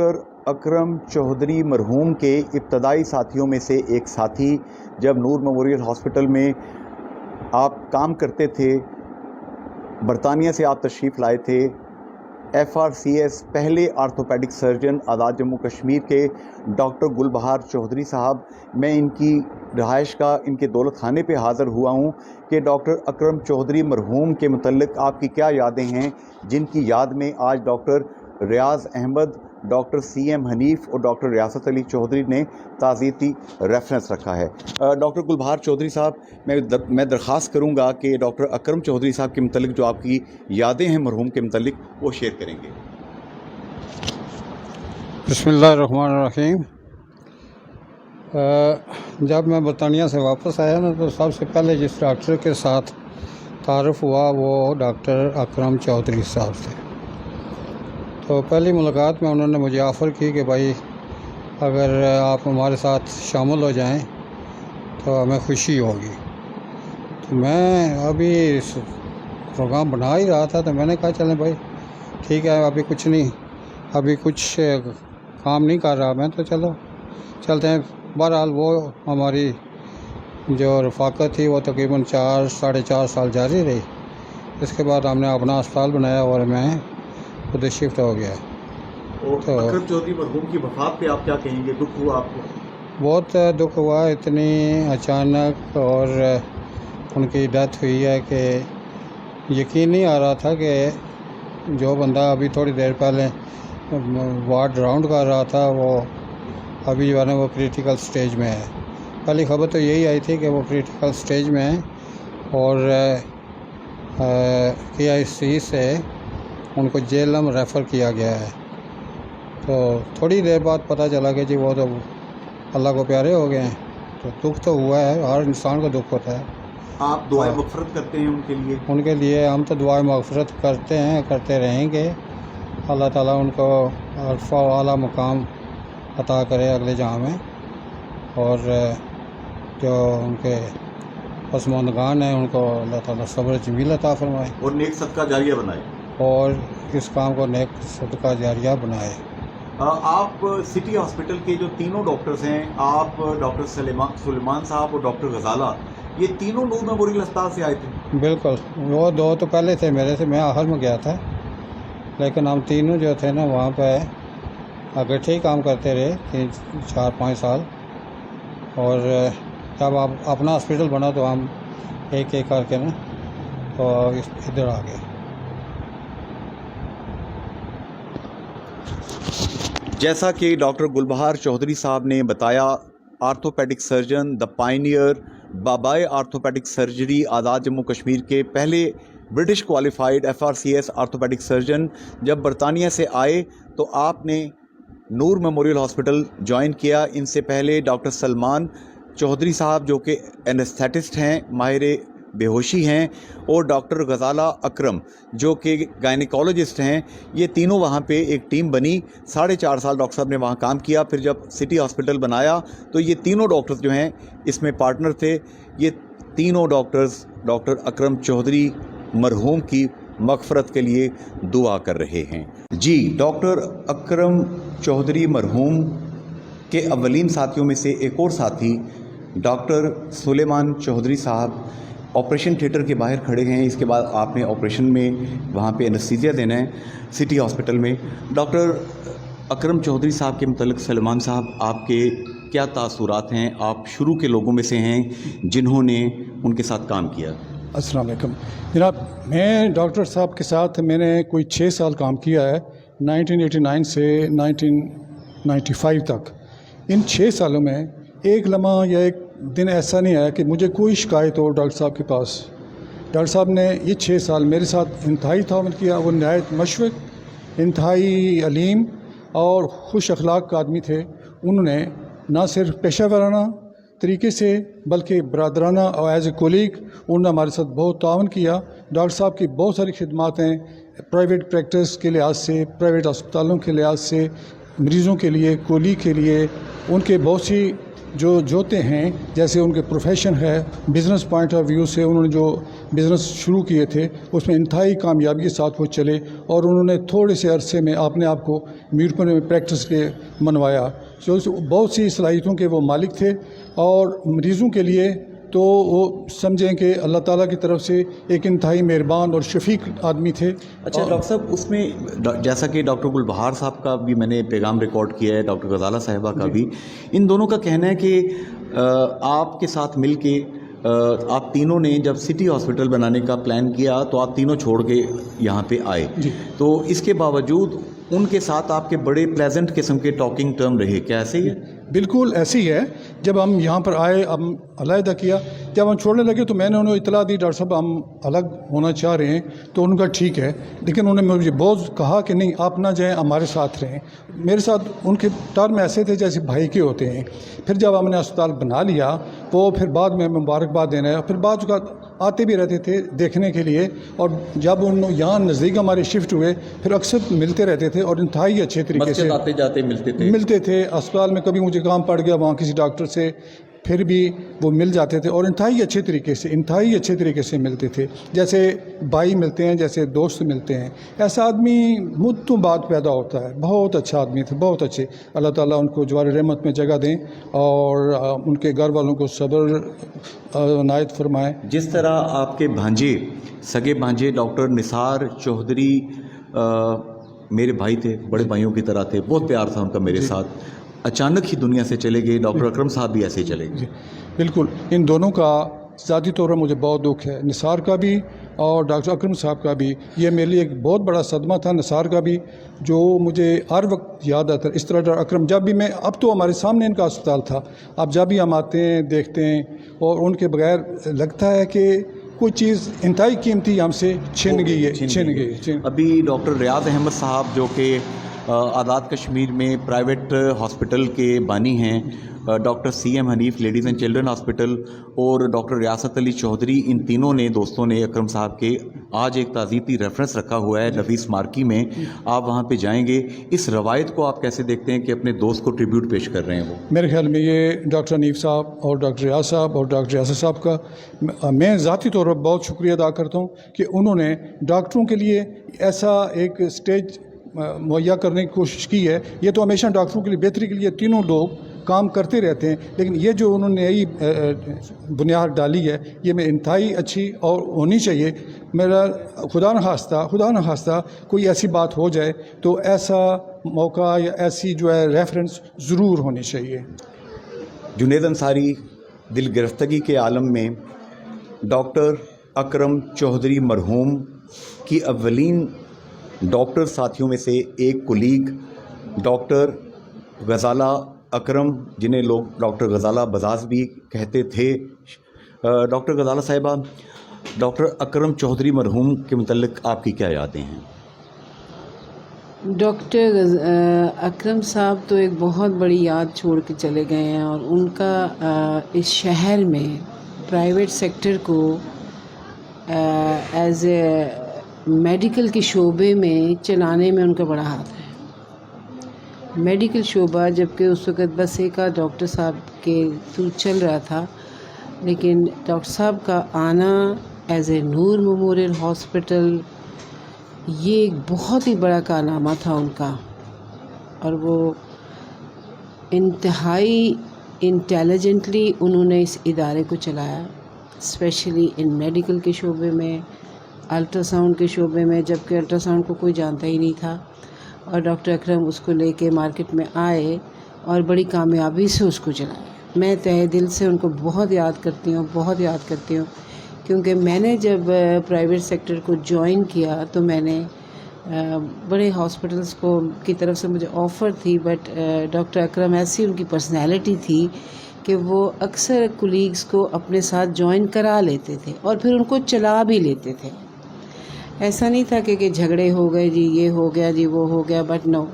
Doctor अकरम चौधरी मरहूम के इब्तदाई साथियों में से एक साथी, जब नूर मेमोरियल हॉस्पिटल में आप काम करते थे, बरतानिया से आप तशरीफ़ लाए थे। FRCS पहले आर्थोपेडिक सर्जन आज़ाद जम्मू कश्मीर के डॉक्टर गुलबहार चौधरी साहब, मैं इनकी रहाइश का इनके दौलत खाने पे हाज़िर हुआ हूँ कि डॉक्टर अकरम चौधरी मरहूम के मुतल्लिक़ आपकी क्या यादें हैं, जिनकी याद में आज डॉक्टर रियाज़ अहमद, डॉक्टर CM हनीफ और डॉक्टर रियासत अली चौधरी ने ताज़ियती रेफरेंस रखा है। डॉक्टर गुलबहार चौधरी साहब, मैं दरख्वास्त करूँगा कि डॉक्टर अकरम चौधरी साहब के मुतल्लिक़ जो आपकी यादें हैं मरहूम के मुतल्लिक़, वो शेयर करेंगे। बिस्मिल्लाहिर्रहमानिर्रहीम। जब मैं बरतानिया से वापस आया ना, तो सबसे पहले जिस डॉक्टर के साथ तारुफ़ हुआ वो डॉक्टर अकरम चौधरी साहब थे। तो पहली मुलाकात में उन्होंने मुझे ऑफ़र की कि भाई अगर आप हमारे साथ शामिल हो जाएं तो हमें खुशी होगी। तो मैं अभी प्रोग्राम बना ही रहा था, तो मैंने कहा चलें भाई ठीक है, अभी कुछ नहीं, अभी कुछ काम नहीं कर रहा मैं, तो चलो चलते हैं। बहरहाल वो हमारी जो रफ़ाकत थी वो तकरीबन 4-4.5 साल जारी रही। इसके बाद हमने अपना अस्पताल बनाया और मैं खुद शिफ्ट हो गया। तो अकरम चौधरी मरहूम की वफ़ात पे आप क्या कहेंगे? दुख हुआ आपको? बहुत दुख हुआ, इतनी अचानक और उनकी डेथ हुई है कि यकीन नहीं आ रहा था कि जो बंदा अभी थोड़ी देर पहले वार्ड राउंड कर रहा था वो अभी जो है ना वो क्रिटिकल स्टेज में है। पहली खबर तो यही आई थी कि वो क्रिटिकल स्टेज में है और KIC से उनको जेलम रेफ़र किया गया है। तो थोड़ी देर बाद पता चला कि जी वो तो अल्लाह को प्यारे हो गए हैं। तो दुख तो हुआ है, हर इंसान को दुख होता है। आप दुआएं मग़फ़िरत करते हैं उनके लिए? उनके लिए हम तो दुआएं मग़फ़िरत करते हैं, करते रहेंगे। अल्लाह ताला उनको अरफ़ा व आला मुकाम अता करे अगले जहाँ में, और जो उनके पसमानदगान हैं उनको अल्लाह ताला सब्र जमील अता फरमाए और नेक सदका जारिया बनाए, और इस काम को नेक सदका जारिया बनाए। आप सिटी हॉस्पिटल के जो तीनों डॉक्टर्स हैं, आप डॉक्टर सुलेमान साहब और डॉक्टर गजाला, ये तीनों नूर मेमोरियल अस्पताल से आए थे? बिल्कुल, वो दो तो पहले थे मेरे से, मैं आखिर में गया था, लेकिन हम तीनों जो थे ना वहाँ पे इकट्ठे ही काम करते रहे 3-4-5 साल। और जब आप अपना हॉस्पिटल बना तो हम एक एक करके ना तो इधर आ गए। जैसा कि डॉक्टर गुलबहार चौधरी साहब ने बताया, आर्थोपेडिक सर्जन, द पायनियर, बाबाए आर्थोपेडिक सर्जरी आज़ाद जम्मू कश्मीर के पहले British qualified FRCS orthopaedic surgeon, जब बरतानिया से आए तो आपने नूर मेमोरियल हॉस्पिटल ज्वाइन किया। इनसे पहले डॉक्टर सलमान चौधरी साहब जो कि एनेस्थेटिस्ट हैं, माहिर बेहोशी हैं, और डॉक्टर गजाला अकरम जो कि गायनिकोलॉजिस्ट हैं, ये तीनों वहाँ पे एक टीम बनी। 4.5 साल डॉक्टर साहब ने वहाँ काम किया। फिर जब सिटी हॉस्पिटल बनाया तो ये तीनों डॉक्टर्स जो हैं इसमें पार्टनर थे। ये तीनों डॉक्टर्स डॉक्टर अकरम चौधरी मरहूम की मग़फ़िरत के लिए दुआ कर रहे हैं। जी, डॉक्टर अकरम चौधरी मरहूम के अव्वलीन साथियों में से एक और साथी डॉक्टर सुलेमान चौधरी साहब ऑपरेशन थिएटर के बाहर खड़े हैं। इसके बाद आपने ऑपरेशन में वहाँ पे एनेस्थीसिया देना है सिटी हॉस्पिटल में। डॉक्टर अकरम चौधरी साहब के मुतल्लिक़ सलमान साहब, आपके क्या तासुरात हैं? आप शुरू के लोगों में से हैं जिन्होंने उनके साथ काम किया। अस्सलाम वालेकुम जनाब, मैं डॉक्टर साहब के साथ मैंने कोई 6 साल काम किया है, 1989 से 1995 तक। इन 6 सालों में एक लम्हा या एक दिन ऐसा नहीं आया कि मुझे कोई शिकायत हो डॉक्टर साहब के पास। डॉक्टर साहब ने ये 6 साल मेरे साथ इंतहाई ताउन किया। वो नहायत मशफ़क़, इंतहाई अलीम और खुश अखलाक आदमी थे। उन्होंने ना सिर्फ पेशा वाराना तरीके से बल्कि बरादराना और एज ए कोलीग उन्होंने हमारे साथ बहुत ताउन किया। डॉक्टर साहब की बहुत सारी खिदमात हैं, प्राइवेट प्रैक्टिस के लिहाज से, प्राइवेट अस्पतालों के लिहाज से, मरीज़ों के लिए, कोली के लिए, उनके बहुत सी जो जोते हैं, जैसे उनके प्रोफेशन है, बिज़नेस पॉइंट ऑफ व्यू से उन्होंने जो बिज़नेस शुरू किए थे उसमें इंतहाई कामयाबी के साथ वो चले और उन्होंने थोड़े से अरसे में अपने आप को मीरपुर में प्रैक्टिस के मनवाया। जो बहुत सी सलाहियतों के वो मालिक थे और मरीज़ों के लिए तो वो समझें कि अल्लाह ताला की तरफ से एक इंतहाई मेहरबान और शफीक आदमी थे। अच्छा डॉक्टर साहब, उसमें जैसा कि डॉक्टर गुलबहार साहब का भी मैंने पैगाम रिकॉर्ड किया है, डॉक्टर गजाला साहिबा का भी, इन दोनों का कहना है कि आपके साथ मिल के आप तीनों ने जब सिटी हॉस्पिटल बनाने का प्लान किया तो आप तीनों छोड़ के यहाँ पे आए, तो इसके बावजूद उनके साथ आपके बड़े प्लेजेंट किस्म के टॉकिंग टर्म रहे, क्या ऐसे ही है? बिल्कुल ऐसे ही है। जब हम यहाँ पर आए, हम अलहदा किया, जब हम छोड़ने लगे तो मैंने उन्हें इतला दी, डॉक्टर साहब हम अलग होना चाह रहे हैं, तो उनका ठीक है, लेकिन उन्होंने मुझे बहुत कहा कि नहीं आप ना जाएं, हमारे साथ रहें। मेरे साथ उनके टर्म ऐसे थे जैसे भाई के होते हैं। फिर जब हमने अस्पताल बना लिया तो फिर बाद में मुबारकबाद देना, फिर बाद का आते भी रहते थे देखने के लिए, और जब उन यहाँ नज़दीक हमारे शिफ्ट हुए फिर अक्सर मिलते रहते थे और इंतहाई अच्छे तरीके से आते जाते मिलते थे। अस्पताल में कभी मुझे काम पड़ गया वहाँ किसी डॉक्टर से, फिर भी वो मिल जाते थे और इंतहाई अच्छे तरीके से मिलते थे, जैसे भाई मिलते हैं, जैसे दोस्त मिलते हैं। ऐसा आदमी मुद्दों बाद पैदा होता है। बहुत अच्छा आदमी थे, बहुत अच्छे। अल्लाह ताला उनको जवार रहमत में जगह दें और उनके घर वालों को सब्र नायत फरमाएं। जिस तरह आपके भांजे, सगे भांजे डॉक्टर निसार चौधरी मेरे भाई थे, बड़े भाइयों की तरह थे, बहुत प्यार था उनका मेरे साथ, अचानक ही दुनिया से चले गए। डॉक्टर अकरम साहब भी ऐसे ही चले गए। बिल्कुल, इन दोनों का ज़ाती तौर पर मुझे बहुत दुख है, निसार का भी और डॉक्टर अकरम साहब का भी। ये मेरे लिए एक बहुत बड़ा सदमा था, निसार का भी, जो मुझे हर वक्त याद आता है। इस तरह डॉक्टर अकरम, जब भी मैं, अब तो हमारे सामने इनका अस्पताल था, अब जब भी हम आते हैं देखते हैं और उनके बगैर लगता है कि कोई चीज़ इंतहाई कीमती हमसे छिन गई। अभी डॉक्टर रियाज अहमद साहब जो कि आज़ाद कश्मीर में प्राइवेट हॉस्पिटल के बानी हैं, doctor CM Hanif ladies and children hospital और डॉक्टर रियासत अली चौधरी, इन तीनों ने दोस्तों ने अकरम साहब के आज एक ताज़ीती रेफरेंस रखा हुआ है नफीस मार्की में, आप वहाँ पे जाएंगे। इस रवायत को आप कैसे देखते हैं कि अपने दोस्त को ट्रिब्यूट पेश कर रहे हैं वो? मेरे ख्याल में ये डॉक्टर हनीफ साहब और डॉक्टर रियाज साहब और डॉक्टर रियासत साहब का मैं ज़ाती तौर पर बहुत शुक्रिया अदा करता हूँ कि उन्होंने डॉक्टरों के लिए ऐसा एक स्टेज मुहैया करने की कोशिश की है। ये तो हमेशा डॉक्टरों के लिए बेहतरी के लिए तीनों लोग काम करते रहते हैं, लेकिन ये जो उन्होंने नई बुनियाद डाली है, ये मैं इंतहाई अच्छी और होनी चाहिए। मेरा खुदा न खास्ता कोई ऐसी बात हो जाए तो ऐसा मौका या ऐसी जो है रेफरेंस ज़रूर होनी चाहिए। जुनेद अंसारी, दिल गिरफ्तगी के आलम में डॉक्टर अकरम चौधरी मरहूम की अव्वलीन डॉक्टर साथियों में से एक कुलीग डॉक्टर गजाला अकरम, जिन्हें लोग डॉक्टर गजाला बजाज भी कहते थे। डॉक्टर गजाला साहिबा, डॉक्टर अकरम चौधरी मरहूम के मुतल्लिक आपकी क्या यादें हैं? डॉक्टर अकरम साहब तो एक बहुत बड़ी याद छोड़ के चले गए हैं और उनका इस शहर में प्राइवेट सेक्टर को एज ए मेडिकल के शोबे में चलाने में उनका बड़ा हाथ है। मेडिकल शोबा जबकि उस वक़्त बस एक डॉक्टर साहब के थ्रू चल रहा था, लेकिन डॉक्टर साहब का आना as a Noor memorial hospital, ये एक बहुत ही बड़ा कारनामा था उनका, और वो इंतहाई इंटेलिजेंटली उन्होंने इस इदारे को चलाया, स्पेशली इन मेडिकल के शोबे में, अल्ट्रासाउंड के शोबे में, जबकि अल्ट्रासाउंड को कोई जानता ही नहीं था। और डॉक्टर अकरम उसको लेके मार्केट में आए और बड़ी कामयाबी से उसको चलाया। मैं तहे दिल से उनको बहुत याद करती हूँ, क्योंकि मैंने जब प्राइवेट सेक्टर को ज्वाइन किया तो मैंने बड़े हॉस्पिटल्स को की तरफ से मुझे ऑफ़र थी, बट डॉक्टर अकरम ऐसी उनकी पर्सनैलिटी थी कि वो अक्सर कुलीग्स को अपने साथ ज्वाइन करा लेते थे और फिर उनको चला भी लेते थे। ऐसा नहीं था कि झगड़े हो गए जी, ये हो गया जी, वो हो गया, बट नो,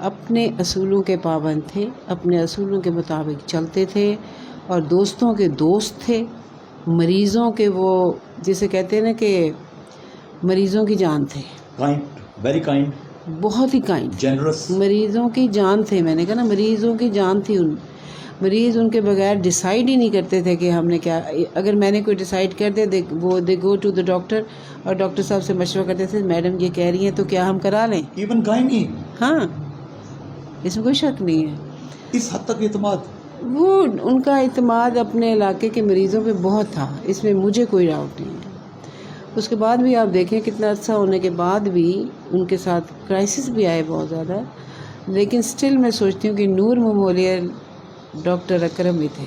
अपने असूलों के पाबंद थे, अपने असूलों के मुताबिक चलते थे और दोस्तों के दोस्त थे, मरीज़ों के वो जिसे कहते हैं ना कि मरीज़ों की जान थे। काइंड, वेरी काइंड, बहुत ही काइंड, जनरस, मरीज़ों की जान थे। मैंने कहा ना, मरीज़ों की जान थी مریض ان کے بغیر ڈیسائیڈ ہی نہیں کرتے تھے کہ ہم نے کیا. اگر میں نے کوئی ڈیسائیڈ کر دے دے گو ٹو دا ڈاکٹر, اور ڈاکٹر صاحب سے مشورہ کرتے تھے میڈم یہ کہہ رہی ہیں تو کیا ہم کرا لیں. ایون گائنی, ہاں اس میں کوئی شک نہیں ہے. اس حد تک اعتماد, وہ ان کا اعتماد اپنے علاقے کے مریضوں پہ بہت تھا, اس میں مجھے کوئی ڈاؤٹ نہیں ہے. اس کے بعد بھی آپ دیکھیں کتنا عرصہ ہونے کے بعد بھی ان کے ساتھ کرائسس بھی آئے بہت زیادہ, لیکن سٹل میں سوچتی ہوں کہ نور ممولیہ ڈاکٹر اکرم بھی تھے.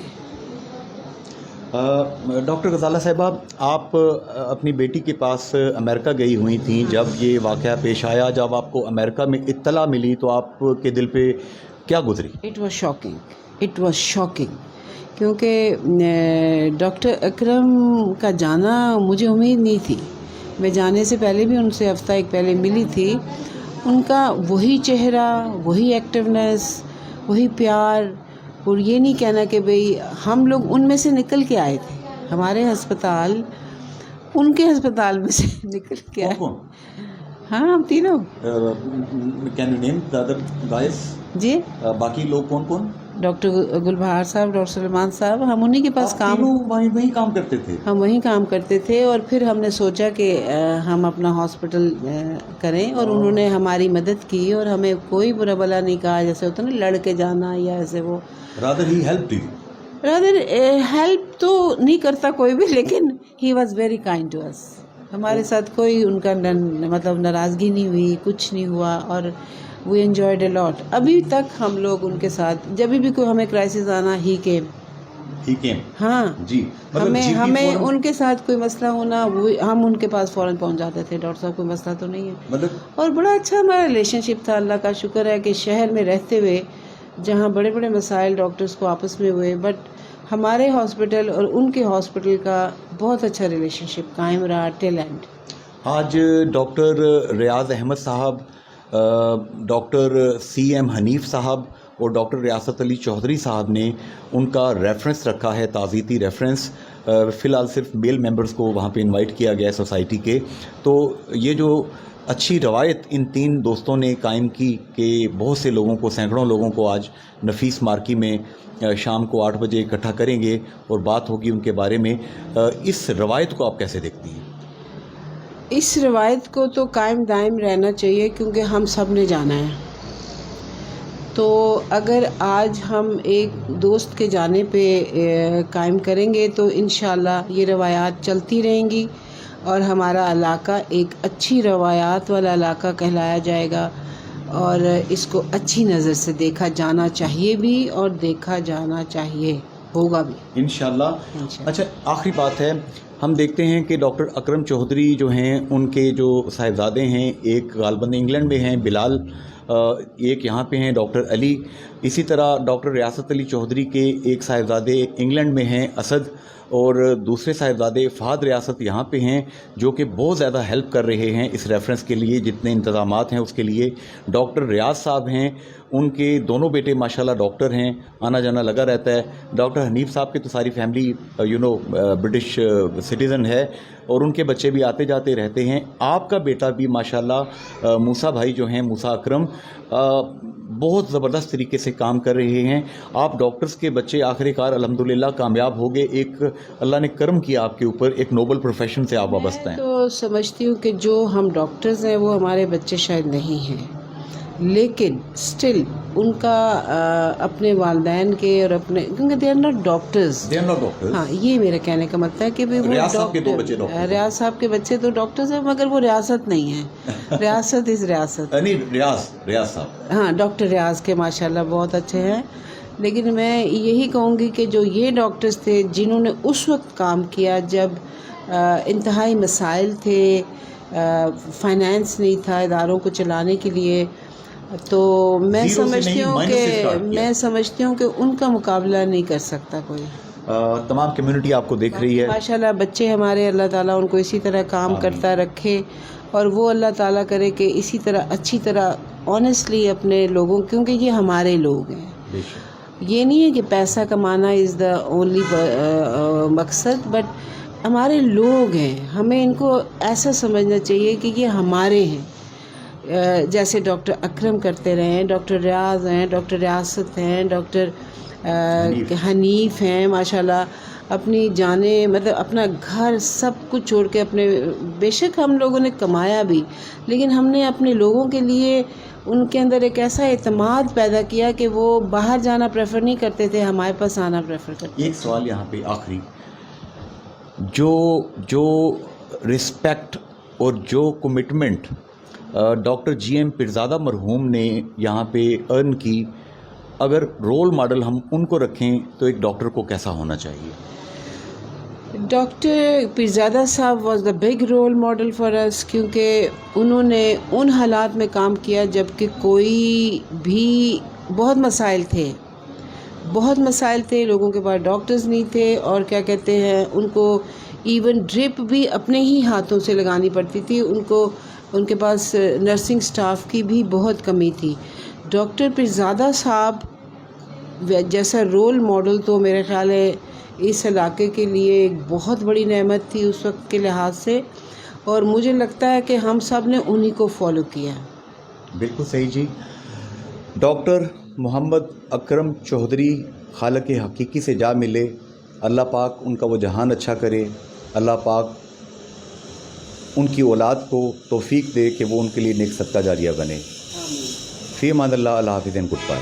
ڈاکٹر غزالہ صاحبہ, آپ اپنی بیٹی کے پاس امریکہ گئی ہوئی تھیں جب یہ واقعہ پیش آیا. جب آپ کو امریکہ میں اطلاع ملی تو آپ کے دل پہ کیا گزری؟ اٹ واز شاکنگ, کیونکہ ڈاکٹر اکرم کا جانا مجھے امید نہیں تھی. میں جانے سے پہلے بھی ان سے ہفتہ ایک پہلے ملی تھی. ان کا وہی چہرہ, وہی ایکٹیونیس, وہی پیار, اور یہ نہیں کہنا کہ بھئی ہم لوگ ان میں سے نکل کے آئے تھے. ہمارے ہسپتال ان کے ہسپتال میں سے نکل کے آئے. ہاں ہم تینوں. Can you name the other guys? جی, باقی لوگ کون کون؟ ڈاکٹر گلبہار صاحب, ڈاکٹر سلمان صاحب, ہم انہی کے پاس وہیں کام کرتے تھے. ہم وہیں کام کرتے تھے. اور پھر ہم نے سوچا کہ ہم اپنا ہاسپٹل کریں, اور انہوں نے ہماری مدد کی اور ہمیں کوئی برا بلا نہیں کہا, جیسے ہوتا نا لڑ کے جانا یا ایسے. وہ rather he helped you. rather help تو نہیں کرتا کوئی بھی, لیکن he was very kind to us. ہمارے ساتھ کوئی ان کا مطلب ناراضگی نہیں ہوئی, کچھ نہیں ہوا, اور we enjoyed a lot. ابھی تک ہم لوگ ان کے ساتھ, جب بھی کوئی ہمیں کرائسس آنا he came. ہاں جی, ہمیں ان کے ساتھ کوئی مسئلہ ہونا, ہم ان کے پاس فوراً پہنچ جاتے تھے. ڈاکٹر صاحب کوئی مسئلہ تو نہیں ہے. اور بڑا اچھا ہمارا ریلیشن شپ تھا. اللہ کا شکر ہے کہ شہر میں رہتے ہوئے جہاں بڑے بڑے مسائل ڈاکٹرز کو آپس میں ہوئے, بٹ ہمارے ہاسپٹل اور ان کے ہاسپٹل کا بہت اچھا ریلیشن شپ قائم رہا ٹل اینڈ. آج ڈاکٹر ریاض احمد صاحب, ڈاکٹر سی ایم حنیف صاحب اور ڈاکٹر ریاست علی چودھری صاحب نے ان کا ریفرنس رکھا ہے, تعزیتی ریفرنس. فی الحال صرف میل ممبرز کو وہاں پہ انوائٹ کیا گیا ہے سوسائٹی کے. تو یہ جو اچھی روایت ان تین دوستوں نے قائم کی کہ بہت سے لوگوں کو, سینکڑوں لوگوں کو آج نفیس مارکی میں شام کو 8 بجے اکٹھا کریں گے اور بات ہوگی ان کے بارے میں, اس روایت کو آپ کیسے دیکھتی ہیں؟ اس روایت کو تو قائم دائم رہنا چاہیے, کیونکہ ہم سب نے جانا ہے. تو اگر آج ہم ایک دوست کے جانے پہ قائم کریں گے تو انشاءاللہ یہ روایات چلتی رہیں گی, اور ہمارا علاقہ ایک اچھی روایات والا علاقہ کہلایا جائے گا, اور اس کو اچھی نظر سے دیکھا جانا چاہیے بھی, اور دیکھا جانا چاہیے ہوگا بھی انشاءاللہ. اچھا, آخری بات ہے, ہم دیکھتے ہیں کہ ڈاکٹر اکرم چودھری جو ہیں, ان کے جو صاحبزادے ہیں, ایک غالباً انگلینڈ میں ہیں بلال, ایک یہاں پہ ہیں ڈاکٹر علی. اسی طرح ڈاکٹر ریاست علی چودھری کے ایک صاحبزادے انگلینڈ میں ہیں اسد, اور دوسرے صاحبزادے فہد ریاست یہاں پہ ہیں, جو کہ بہت زیادہ ہیلپ کر رہے ہیں اس ریفرنس کے لیے, جتنے انتظامات ہیں اس کے لیے. ڈاکٹر ریاض صاحب ہیں, ان کے دونوں بیٹے ماشاءاللہ ڈاکٹر ہیں, آنا جانا لگا رہتا ہے. ڈاکٹر حنیف صاحب کی تو ساری فیملی برٹش سٹیزن ہے, اور ان کے بچے بھی آتے جاتے رہتے ہیں. آپ کا بیٹا بھی ماشاءاللہ موسیٰ بھائی جو ہیں, موسیٰ اکرم, بہت زبردست طریقے سے کام کر رہے ہیں. آپ ڈاکٹرز کے بچے آخر کار الحمدللہ کامیاب ہو گئے. ایک اللہ نے کرم کیا آپ کے اوپر, ایک نوبل پروفیشن سے آپ وابستہ ہیں. تو سمجھتی ہوں کہ جو ہم ڈاکٹرز ہیں وہ ہمارے بچے شاید نہیں ہیں, لیکن سٹل ان کا اپنے والدین کے اور اپنے, کیونکہ دے آر ناٹ ڈاکٹرز. ہاں, یہ میرا کہنے کا مطلب ہے کہ ریاض صاحب کے دو بچے ڈاکٹر, ریاض صاحب کے بچے تو ڈاکٹرز ہیں, مگر وہ ریاست نہیں ہیں. ریاست از ریاست. ریاض صاحب, ہاں, ڈاکٹر ریاض کے ماشاءاللہ بہت اچھے ہیں. لیکن میں یہی کہوں گی کہ جو یہ ڈاکٹرز تھے جنہوں نے اس وقت کام کیا جب انتہائی مسائل تھے, فائنانس نہیں تھا اداروں کو چلانے کے لیے, تو میں سمجھتی ہوں کہ ان کا مقابلہ نہیں کر سکتا کوئی. تمام کمیونٹی آپ کو دیکھ رہی ہے ماشاءاللہ. بچے ہمارے, اللہ تعالیٰ ان کو اسی طرح کام کرتا رکھے, اور وہ اللہ تعالیٰ کرے کہ اسی طرح اچھی طرح آنیسٹلی اپنے لوگوں, کیونکہ یہ ہمارے لوگ ہیں. یہ نہیں ہے کہ پیسہ کمانا از دا اونلی مقصد, بٹ ہمارے لوگ ہیں. ہمیں ان کو ایسا سمجھنا چاہیے کہ یہ ہمارے ہیں. جیسے ڈاکٹر اکرم کرتے رہے ہیں، ڈاکٹر ریاض ہیں، ڈاکٹر ریاست ہیں، ڈاکٹر حنیف ہیں، ماشاءاللہ اپنی جانیں مطلب اپنا گھر سب کچھ چھوڑ کے اپنے، بے شک ہم لوگوں نے کمایا بھی، لیکن ہم نے اپنے لوگوں کے لیے ان کے اندر ایک ایسا اعتماد پیدا کیا کہ وہ باہر جانا پریفر نہیں کرتے تھے، ہمارے پاس آنا پریفر کرتے۔ ایک سوال یہاں پہ آخری، جو رسپیکٹ اور جو commitment doctor G M Pirzada مرحوم نے یہاں پہ ارن کی، اگر رول ماڈل ہم ان کو رکھیں تو ایک ڈاکٹر کو کیسا ہونا چاہیے؟ ڈاکٹر پیرزادہ صاحب was the big role model for us, کیونکہ انہوں نے ان حالات میں کام کیا جب کہ کوئی بھی بہت مسائل تھے، لوگوں کے پاس ڈاکٹرز نہیں تھے، اور کیا کہتے ہیں ان کو ایون ڈرپ بھی اپنے ہی ہاتھوں سے لگانی پڑتی تھی، ان کے پاس نرسنگ سٹاف کی بھی بہت کمی تھی۔ ڈاکٹر پیرزادہ صاحب جیسا رول ماڈل تو میرے خیال ہے اس علاقے کے لیے ایک بہت بڑی نعمت تھی اس وقت کے لحاظ سے، اور مجھے لگتا ہے کہ ہم سب نے انہی کو فالو کیا۔ بالکل صحیح جی۔ ڈاکٹر محمد اکرم چودھری خالق حقیقی سے جا ملے، اللہ پاک ان کا وہ جہان اچھا کرے، اللہ پاک ان کی اولاد کو توفیق دے کہ وہ ان کے لیے نیک صدقہ جاریہ بنے۔ فی امان اللہ، اللہ حافظ، گڈ بائے۔